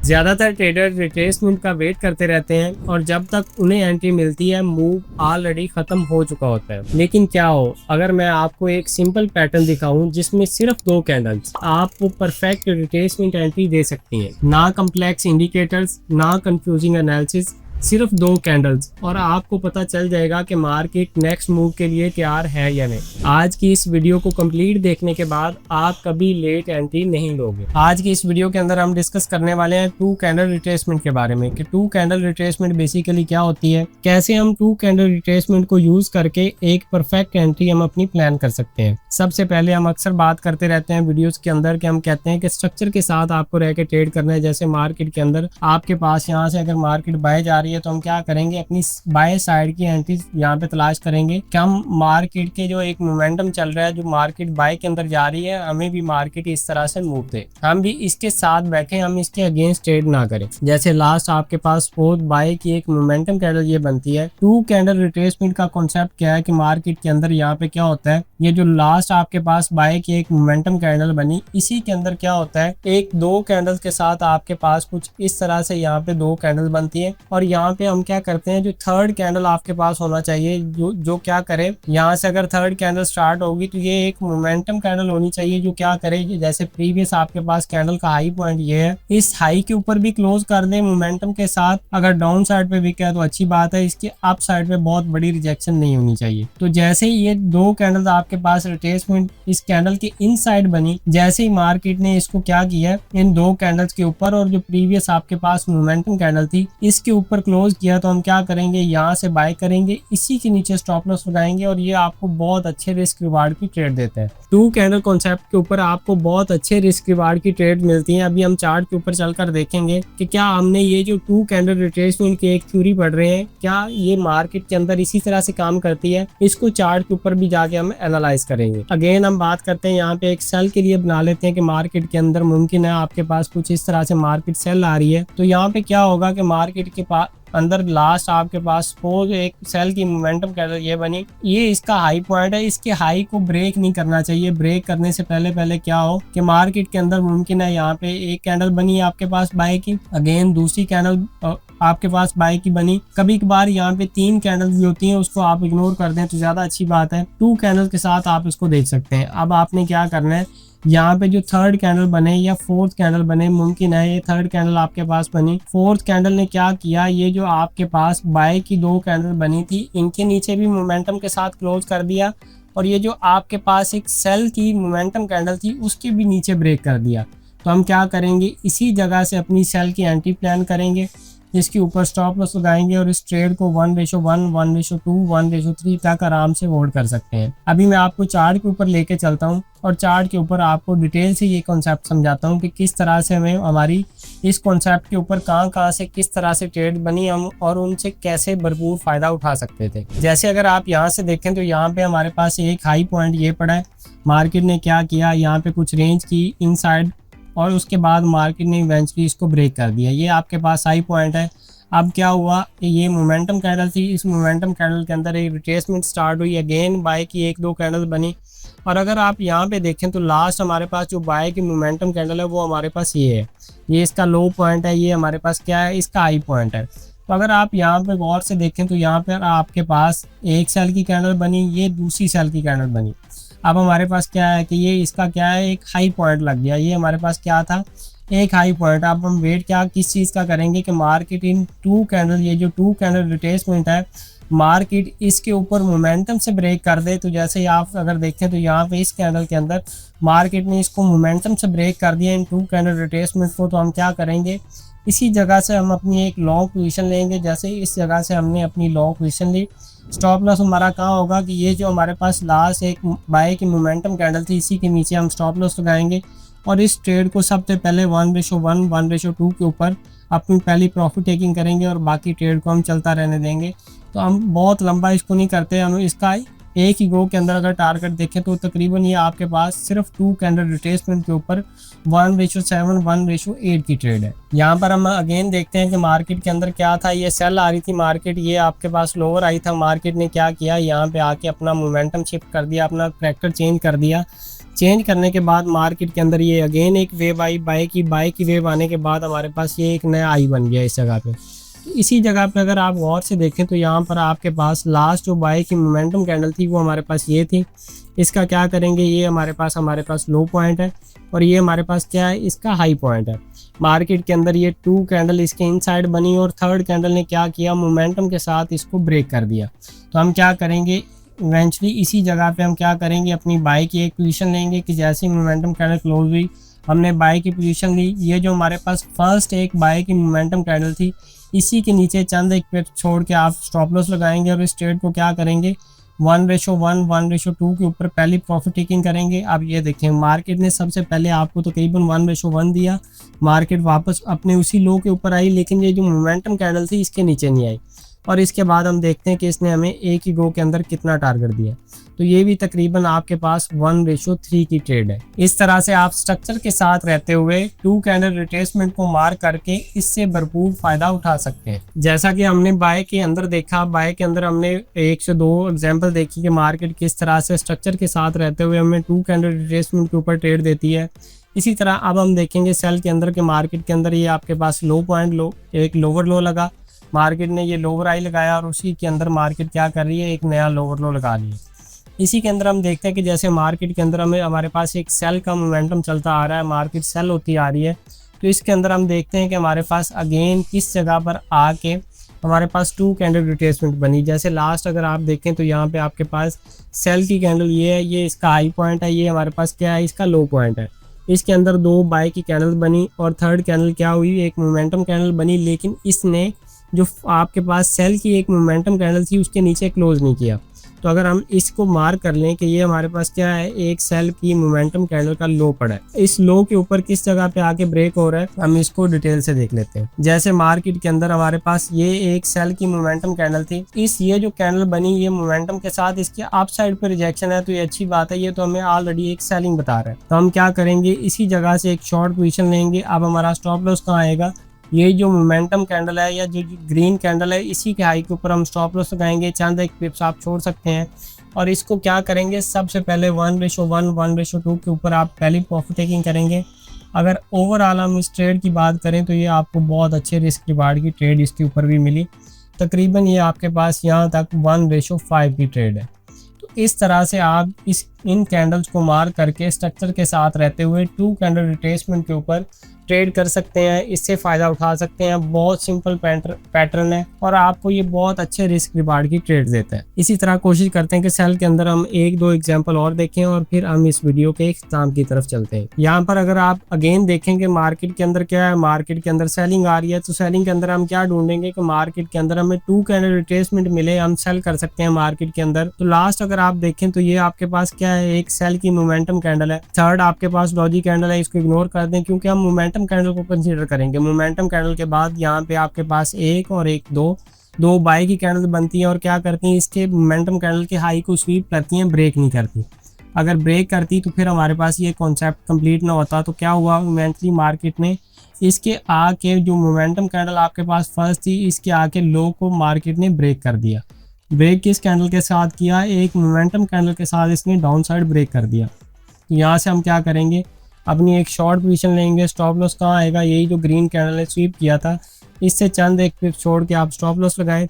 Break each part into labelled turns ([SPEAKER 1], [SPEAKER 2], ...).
[SPEAKER 1] ज्यादातर trader retracement का wait करते रहते हैं और जब तक उन्हें एंट्री मिलती है मूव ऑलरेडी खत्म हो चुका होता है। लेकिन क्या हो अगर मैं आपको एक सिंपल पैटर्न दिखाऊं जिसमें सिर्फ 2 कैंडल्स आपको परफेक्ट रिट्रेसमेंट एंट्री दे सकती हैं, ना कम्प्लेक्स इंडिकेटर्स ना कंफ्यूजिंग एनालिसिस, सिर्फ 2 कैंडल्स और आपको पता चल जाएगा कि मार्केट नेक्स्ट मूव के लिए तैयार है या नहीं। आज की इस वीडियो को कंप्लीट देखने के बाद आप कभी लेट एंट्री नहीं लोगे। आज की इस वीडियो के अंदर हम डिस्कस करने वाले हैं 2 कैंडल रिट्रेसमेंट के बारे में कि 2 कैंडल रिट्रेसमेंट बेसिकली क्या होती है, कैसे हम 2 कैंडल रिट्रेसमेंट को यूज करके एक परफेक्ट एंट्री हम अपनी प्लान कर सकते हैं। सबसे पहले हम अक्सर बात करते रहते हैं वीडियोस के अंदर कि हम कहते हैं कि स्ट्रक्चर के साथ आपको रह के ट्रेड करना है। जैसे मार्केट के अंदर आपके पास यहाँ से अगर मार्केट बाय जा रही है तो हम क्या करेंगे, अपनी बाय साइड की एंट्री यहाँ पे तलाश करेंगे कि हम मार्केट के जो एक मोमेंटम चल रहा है, जो मार्केट बाय के अंदर जा रही है, हमें भी मार्केट इस तरह से मूव दे, हम भी इसके साथ बैठे, हम इसके अगेंस्ट ट्रेड ना करें। जैसे लास्ट आपके पास फोर्थ बाय की एक मोमेंटम कैंडल ये बनती है। 2 कैंडल रिट्रेसमेंट का कॉन्सेप्ट क्या है कि मार्केट के अंदर यहाँ पे क्या होता है, ये जो लास्ट आपके पास बाय की एक मोमेंटम कैंडल बनी, इसी के अंदर क्या होता है, एक 2 कैंडल्स के साथ आपके पास कुछ इस तरह से यहाँ पे 2 कैंडल बनती है और यहाँ पे हम क्या करते हैं, जो थर्ड कैंडल आपके पास होना चाहिए, जो क्या करे, यहाँ से अगर थर्ड कैंडल स्टार्ट होगी तो ये एक मोमेंटम कैंडल होनी चाहिए जो क्या करे, जैसे प्रीवियस आपके पास कैंडल का हाई पॉइंट ये है, इस हाई के ऊपर भी क्लोज कर दे मोमेंटम के साथ। अगर डाउन साइड पे बिका है तो अच्छी बात है, इसके अप साइड पे बहुत बड़ी रिजेक्शन नहीं होनी चाहिए। तो जैसे ही ये 2 कैंडल आपके पास रिट्रेसमेंट इस कैंडल के इनसाइड बनी, जैसे ही मार्केट ने इसको क्या किया, इन 2 कैंडल्स के ऊपर और जो प्रीवियस आपके पास मोमेंटम कैंडल थी इसके ऊपर क्लोज किया, तो हम क्या करेंगे, यहाँ से बाय करेंगे, इसी के नीचे स्टॉप लॉस लगाएंगे और ये आपको बहुत अच्छे रिस्क रिवार्ड की ट्रेड देता है। 2 कैंडल कॉन्सेप्ट के ऊपर आपको बहुत अच्छे रिस्क रिवार्ड की ट्रेड मिलती है। अभी हम चार्ट के ऊपर चलकर देखेंगे कि क्या हमने ये जो 2 कैंडल रिट्रेसमेंट की एक थ्योरी पढ़ रहे हैं, क्या ये मार्केट के अंदर इसी तरह से काम करती है, इसको चार्ट के ऊपर भी जाके हम एनालाइज करेंगे। अगेन हम बात करते हैं यहाँ पे एक सेल के लिए बना लेते हैं कि मार्केट के अंदर मुमकिन है आपके पास कुछ इस तरह से मार्केट सेल आ रही है, तो यहाँ पे क्या होगा कि मार्केट के पास अंदर लास्ट आपके पास सपोज एक सेल की मोमेंटम कैंडल ये बनी, ये इसका हाई पॉइंट है, इसके हाई को ब्रेक नहीं करना चाहिए। ब्रेक करने से पहले क्या हो कि मार्केट के अंदर मुमकिन है यहाँ पे एक कैंडल बनी है आपके पास बाय की, अगेन दूसरी कैंडल आपके पास बाय की बनी, कभी कभार यहाँ पे 3 कैंडल भी होती हैं, उसको आप इग्नोर कर दें तो ज्यादा अच्छी बात है। 2 कैंडल के साथ आप इसको देख सकते हैं। अब आपने क्या करना है, यहाँ पे जो थर्ड कैंडल बने या फोर्थ कैंडल बने, मुमकिन है ये थर्ड कैंडल आपके पास बनी, फोर्थ कैंडल ने क्या किया, ये जो आपके पास बाय की 2 कैंडल बनी थी इनके नीचे भी मोमेंटम के साथ क्लोज कर दिया और ये जो आपके पास एक सेल की मोमेंटम कैंडल थी उसके भी नीचे ब्रेक कर दिया। तो हम क्या करेंगे, इसी जगह से अपनी सेल की एंट्री प्लान करेंगे, इसके ऊपर स्टॉप लॉस लगाएंगे और इस ट्रेड को 1:1, 1:2, 1:3 तक आराम से होल्ड कर सकते हैं। अभी मैं आपको चार्ट के ऊपर लेके चलता हूं और चार्ट के ऊपर आपको डिटेल से ये कॉन्सेप्ट समझाता हूं कि किस तरह से हमें हमारी इस कॉन्सेप्ट के ऊपर कहां से किस तरह से ट्रेड बनी हम और उनसे कैसे भरपूर फायदा उठा सकते थे। जैसे अगर आप यहाँ से देखें तो यहाँ पे हमारे पास एक हाई पॉइंट ये पड़ा है, मार्केट ने क्या किया, यहाँ पे कुछ रेंज की इनसाइड और उसके बाद मार्केट ने इवेंचुअली इसको ब्रेक कर दिया। ये आपके पास हाई पॉइंट है। अब क्या हुआ, ये मोमेंटम कैंडल थी, इस मोमेंटम कैंडल के अंदर एक रिट्रेसमेंट स्टार्ट हुई, अगेन बाय की 1-2 कैंडल बनी और अगर आप यहाँ पे देखें तो लास्ट हमारे पास जो बाय की मोमेंटम कैंडल है वो हमारे पास ये है, ये इसका लो पॉइंट है, ये हमारे पास क्या है, इसका हाई पॉइंट है। तो अगर आप यहाँ पे गौर से देखें तो यहाँ पर आपके पास एक सेल की कैंडल बनी, ये दूसरी सेल की कैंडल बनी। अब हमारे पास क्या है कि ये इसका क्या है, एक हाई पॉइंट लग गया, ये हमारे पास क्या था, एक हाई पॉइंट। अब हम वेट क्या किस चीज़ का करेंगे कि मार्केट इन 2 कैंडल, ये जो 2 कैंडल रिट्रेसमेंट है, मार्केट इसके ऊपर मोमेंटम से ब्रेक कर दे। तो जैसे आप अगर देखें तो यहाँ पे इस कैंडल के अंदर मार्केट ने इसको मोमेंटम से ब्रेक कर दिया इन 2 कैंडल रिट्रेसमेंट को, तो हम क्या करेंगे, इसी जगह से हम अपनी एक लॉन्ग पोजीशन लेंगे। जैसे इस जगह से हमने अपनी लॉन्ग पोजीशन ली, स्टॉप लॉस हमारा कहाँ होगा कि ये जो हमारे पास लास्ट एक बाय की मोमेंटम कैंडल थी इसी के नीचे हम स्टॉप लॉस लगाएंगे और इस ट्रेड को सबसे पहले 1:1, 1:2 के ऊपर अपनी पहली प्रॉफिट टेकिंग करेंगे और बाकी ट्रेड को हम चलता रहने देंगे। तो हम बहुत लंबा इसको नहीं करते, हम इसका एक ही गो के अंदर अगर टारगेट देखें तो तकरीबन ये आपके पास सिर्फ 2 कैंडल रिट्रेसमेंट के ऊपर 1:7, 1:8 की ट्रेड है। यहाँ पर हम अगेन देखते हैं कि मार्केट के अंदर क्या था, ये सेल आ रही थी मार्केट, ये आपके पास लोअर आई था, मार्केट ने क्या किया, यहाँ पे आके अपना मोमेंटम शिफ्ट कर दिया, अपना करैक्टर चेंज कर दिया, चेंज करने के बाद मार्केट के अंदर ये अगेन एक वेव आई बाय की वेव आने के बाद हमारे पास ये एक नया आई बन गया इस जगह पे। तो इसी जगह पे अगर आप गौर से देखें तो यहाँ पर आपके पास लास्ट जो बाय की मोमेंटम कैंडल थी वो हमारे पास ये थी। इसका क्या करेंगे, ये हमारे पास लो पॉइंट है और ये हमारे पास क्या है, इसका हाई पॉइंट है। मार्केट के अंदर ये 2 कैंडल इसके इनसाइड बनी और थर्ड कैंडल ने क्या किया, मोमेंटम के साथ इसको ब्रेक कर दिया। तो हम क्या करेंगे, इवेंचुअली इसी जगह पे हम क्या करेंगे, अपनी बाय की एक पोजीशन लेंगे कि जैसे ही मोमेंटम कैंडल क्लोज हुई हमने बाय की पोजीशन ली। ये जो हमारे पास फर्स्ट एक बाय की मोमेंटम कैंडल थी इसी के नीचे चंद एक पे छोड़ के आप स्टॉप लॉस लगाएंगे और इस ट्रेड को क्या करेंगे 1:1 1:2 के ऊपर पहली प्रॉफिट टेकिंग करेंगे। अब ये देखें मार्केट ने सबसे पहले आपको तकरीबन 1:1 दिया, मार्केट वापस अपने उसी लो के ऊपर आई, लेकिन ये जो मोमेंटम कैंडल थी इसके नीचे नहीं आई। और इसके बाद हम देखते हैं कि इसने हमें एक ही गो के अंदर कितना टारगेट दिया। तो ये भी तकरीबन आपके पास 1:3 की ट्रेड है। इस तरह से आप स्ट्रक्चर के साथ रहते हुए 2 कैंडल रिट्रेसमेंट को मार करके इससे भरपूर फायदा उठा सकते हैं। जैसा कि हमने बाय के अंदर देखा, बाय के अंदर हमने 1 से 2 एग्जांपल देखी कि मार्केट किस तरह से स्ट्रक्चर के साथ रहते हुए हमें 2 कैंडल रिट्रेसमेंट के ऊपर ट्रेड देती है। इसी तरह अब हम देखेंगे सेल के अंदर के मार्केट के अंदर ये आपके पास लो पॉइंट एक लोअर लो लगा, मार्केट ने ये लोअर आई लगाया और उसी के अंदर मार्केट क्या कर रही है, एक नया लोअर लो लगा लिया। इसी के अंदर हम देखते हैं कि जैसे मार्केट के अंदर हमारे पास एक सेल का मोमेंटम चलता आ रहा है, मार्केट सेल होती आ रही है। तो इसके अंदर हम देखते हैं कि हमारे पास अगेन किस जगह पर आके हमारे पास 2 कैंडल रिट्रेसमेंट बनी। जैसे लास्ट अगर आप देखें तो यहाँ पे आपके पास सेल की कैंडल ये है, ये इसका हाई पॉइंट है, ये हमारे पास क्या है, इसका लो पॉइंट है। इसके अंदर 2 बाय की कैंडल बनी और थर्ड कैंडल क्या हुई, एक मोमेंटम कैंडल बनी, लेकिन इसने जो आपके पास सेल की एक मोमेंटम कैंडल थी उसके नीचे क्लोज नहीं किया। तो अगर हम इसको मार्क कर लें कि ये हमारे पास क्या है, एक सेल की मोमेंटम कैंडल का लो पड़ा है, इस लो के ऊपर किस जगह पे आके ब्रेक हो रहा है हम इसको डिटेल से देख लेते हैं। जैसे मार्केट के अंदर हमारे पास ये एक सेल की मोमेंटम कैंडल थी, ये जो कैंडल बनी ये मोमेंटम के साथ इसके अप साइड पे रिजेक्शन है, तो ये अच्छी बात है, ये तो हमें ऑलरेडी एक सेलिंग बता रहा है। तो हम क्या करेंगे, इसी जगह से एक शॉर्ट पोजीशन लेंगे। अब हमारा स्टॉप लॉस कहाँ आएगा, ये जो मोमेंटम कैंडल है या जो ग्रीन कैंडल है इसी के हाई के ऊपर हम स्टॉप लॉस लगाएंगे। चंद एक पिप्स आप छोड़ सकते हैं और इसको क्या करेंगे, सबसे पहले 1:1 1:2 के ऊपर आप पहली प्रॉफिट टेकिंग करेंगे। अगर ओवरऑल हम इस ट्रेड की बात करें तो ये आपको बहुत अच्छे रिस्क रिवार्ड की ट्रेड इसके ऊपर भी मिली। तकरीबन ये आपके पास यहाँ तक 1:5 की ट्रेड है। तो इस तरह से आप इन कैंडल्स को मार करके स्ट्रक्चर के साथ रहते हुए 2 कैंडल रिट्रेसमेंट के ऊपर ट्रेड कर सकते हैं, इससे फ़ायदा उठा सकते हैं। बहुत सिंपल पैटर्न है और आपको ये बहुत अच्छे रिस्क रिवार्ड की ट्रेड देता है। इसी तरह कोशिश करते हैं कि सेल के अंदर हम 1-2 एग्जांपल और देखें और फिर हम इस वीडियो के इख्तिताम की तरफ चलते हैं। यहाँ पर अगर आप अगेन देखेंगे मार्केट के अंदर क्या है, मार्केट के अंदर सेलिंग आ रही है, तो सेलिंग के अंदर हम क्या ढूंढेंगे कि मार्केट के अंदर हमें 2 कैंडल रिट्रेसमेंट मिले, हम सेल कर सकते हैं मार्केट के अंदर। तो लास्ट अगर आप देखें तो ये आपके पास क्या है, एक सेल की मोमेंटम कैंडल है। थर्ड आपके पास डॉजी कैंडल है, इसको इग्नोर कर दें क्योंकि हम मोमेंटम कैंडल को कंसीडर करेंगे। मोमेंटम कैंडल के बाद यहाँ पे आपके पास एक और एक दो बाय की कैंडल बनती है और क्या करती हैं, इसके मोमेंटम कैंडल के हाई को स्वीप करती हैं, ब्रेक नहीं करती। अगर ब्रेक करती तो फिर हमारे पास ये कॉन्सेप्ट कंप्लीट ना होता। तो क्या हुआ, इवेंचुअली मार्केट ने इसके आके जो मोमेंटम कैंडल आपके पास फर्स्ट थी इसके आके लो को मार्केट ने ब्रेक कर दिया। ब्रेक किस कैंडल के साथ किया, एक मोमेंटम कैंडल के साथ इसने डाउन साइड ब्रेक कर दिया। तो यहाँ से हम क्या करेंगे, अपनी एक शॉर्ट पोजीशन लेंगे। स्टॉप लॉस कहाँ आएगा, यही जो ग्रीन कैंडल ने स्वीप किया था इससे चंद एक पिप छोड़ के आप स्टॉप लॉस लगाएं।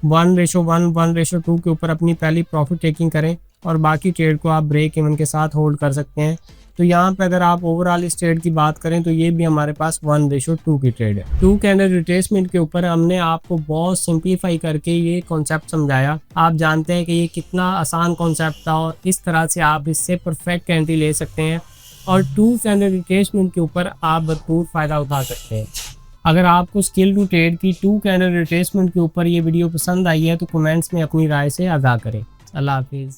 [SPEAKER 1] 1:1 1:2 के ऊपर अपनी पहली प्रॉफिट टेकिंग करें और बाकी ट्रेड को आप ब्रेक इवन के साथ होल्ड कर सकते हैं। तो यहाँ पे अगर आप ओवरऑल इस ट्रेड की बात करें तो ये भी हमारे पास 1:2 की ट्रेड है। 2 कैंडल रिट्रेसमेंट के ऊपर हमने आपको बहुत सिंप्लीफाई करके ये कॉन्सेप्ट समझाया। आप जानते हैं कि ये कितना आसान कॉन्सेप्ट था और इस तरह से आप इससे परफेक्ट एंट्री ले सकते हैं और 2 कैंडल रिट्रेसमेंट के ऊपर आप भरपूर फ़ायदा उठा सकते हैं। अगर आपको स्किल टू ट्रेड की 2 कैंडल रिट्रेसमेंट के ऊपर ये वीडियो पसंद आई है तो कमेंट्स में अपनी राय से आगाह करें। अल्लाह हाफिज़।